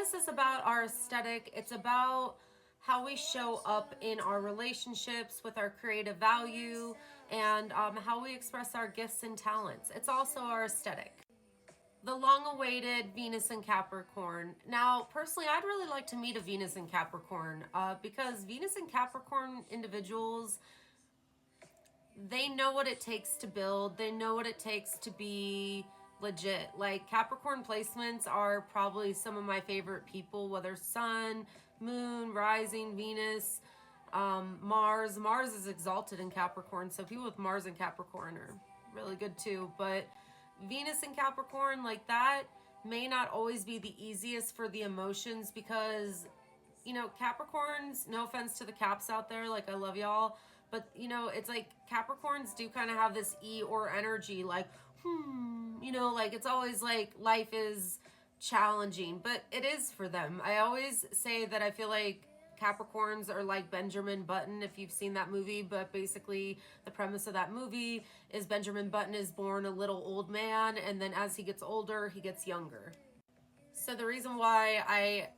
Venus is about our aesthetic. It's about how we show up in our relationships with our creative value and how we express our gifts and talents. It's also our aesthetic. The long-awaited Venus in Capricorn. Now, personally, I'd really like to meet a Venus in Capricorn because Venus in Capricorn individuals, they know what it takes to build. They know what it takes to be legit. Like, Capricorn placements are probably some of my favorite people, whether Sun, Moon, Rising, Venus, Mars. Mars is exalted in Capricorn, so people with Mars in Capricorn are really good too. But Venus in Capricorn, like, that may not always be the easiest for the emotions because, you know, Capricorns, no offense to the Caps out there, like, I love y'all, but, you know, it's like Capricorns do kind of have this Eeyore energy, like, you know, like, it's always like life is challenging, but it is for them. I always say that I feel like Capricorns are like Benjamin Button, if you've seen that movie, but basically the premise of that movie is Benjamin Button is born a little old man, and then as he gets older, he gets younger. So the reason why I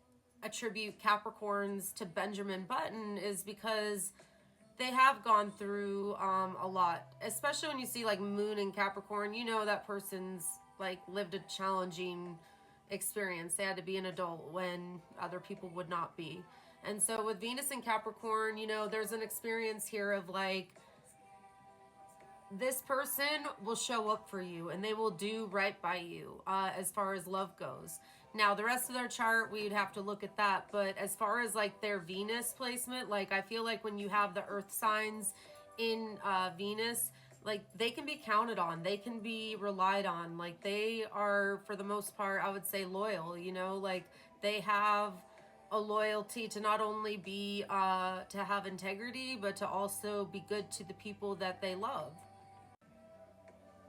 attribute Capricorns to Benjamin Button is because they have gone through a lot, especially when you see like Moon in Capricorn. You know that person's like lived a challenging experience. They had to be an adult when other people would not be. And so with Venus in Capricorn, you know, there's an experience here of like, this person will show up for you and they will do right by you as far as love goes. Now, the rest of their chart, we'd have to look at that. But as far as like their Venus placement, like, I feel like when you have the earth signs in Venus, like, they can be counted on. They can be relied on. Like, they are, for the most part, I would say loyal, you know, like they have a loyalty to not only be, to have integrity, but to also be good to the people that they love.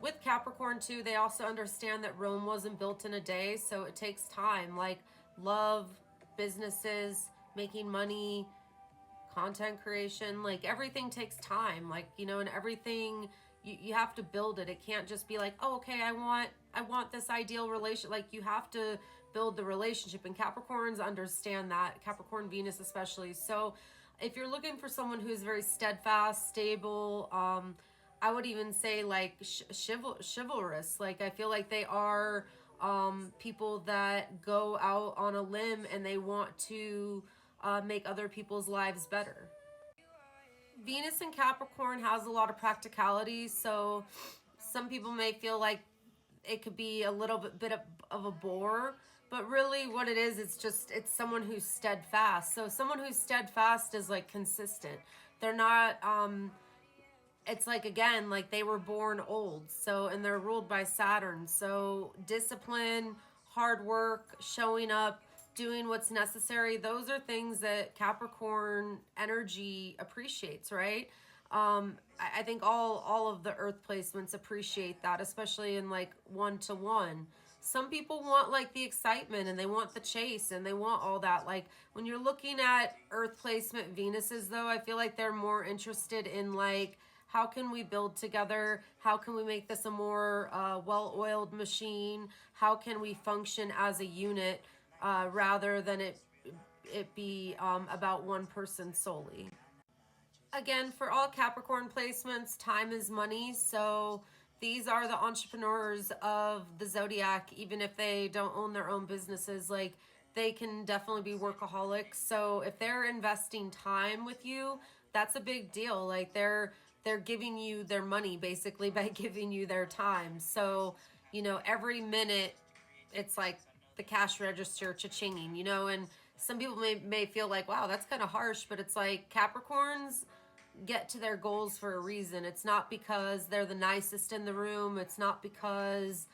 With Capricorn too, they also understand that Rome wasn't built in a day, so it takes time. Like, love, businesses, making money, content creation, like, everything takes time. Like, you know, and everything, you have to build it. It can't just be like, oh, okay, I want this ideal relation. Like, you have to build the relationship, and Capricorns understand that. Capricorn Venus especially. So if you're looking for someone who's very steadfast, stable, I would even say like chivalrous. Like, I feel like they are people that go out on a limb and they want to make other people's lives better. Venus in Capricorn has a lot of practicality, so some people may feel like it could be a little bit of a bore, but really what it is, it's someone who's steadfast. So someone who's steadfast is like consistent. They're not it's like, again, like they were born old, so, and they're ruled by Saturn. So discipline, hard work, showing up, doing what's necessary, those are things that Capricorn energy appreciates, right? I think all of the earth placements appreciate that, especially in like one-to-one. Some people want like the excitement and they want the chase and they want all that. Like, when you're looking at earth placement Venuses though, I feel like they're more interested in like, how can we build together? How can we make this a more well-oiled machine? How can we function as a unit rather than it be about one person solely? Again, for all Capricorn placements, time is money. So these are the entrepreneurs of the zodiac, even if they don't own their own businesses. Like, they can definitely be workaholics. So if they're investing time with you, that's a big deal. Like, they're giving you their money basically by giving you their time. So, you know, every minute it's like the cash register cha-chinging, you know. And some people may feel like, wow, that's kind of harsh, but it's like Capricorns get to their goals for a reason. It's not because they're the nicest in the room. It's not because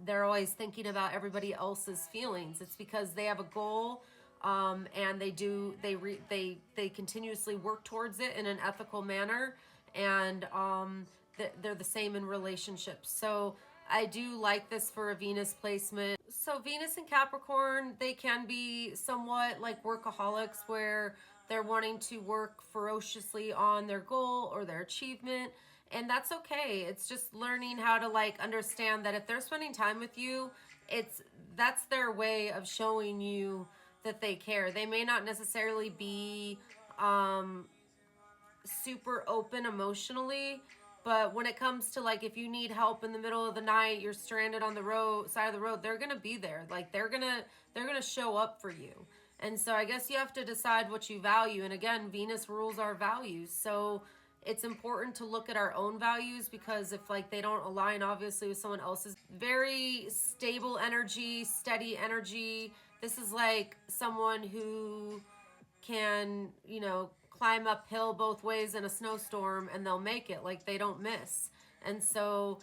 they're always thinking about everybody else's feelings. It's because they have a goal, and they continuously work towards it in an ethical manner, and they're the same in relationships. So I do like this for a Venus placement. So Venus and Capricorn, they can be somewhat like workaholics, where they're wanting to work ferociously on their goal or their achievement. And that's okay. It's just learning how to like understand that if they're spending time with you, that's their way of showing you that they care. They may not necessarily be super open emotionally, but when it comes to like if you need help in the middle of the night, you're stranded on the road side of the road, they're gonna be there. Like they're gonna show up for you. And so I guess you have to decide what you value. And again, Venus rules our values, so it's important to look at our own values, because if like they don't align obviously with someone else's. Very stable energy, steady energy. This is like someone who can, climb uphill both ways in a snowstorm and they'll make it. Like they don't miss. And so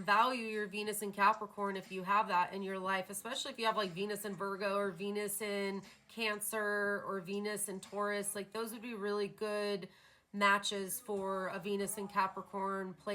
value your Venus in Capricorn if you have that in your life, especially if you have like Venus in Virgo or Venus in Cancer or Venus in Taurus. Like those would be really good matches for a Venus in Capricorn place.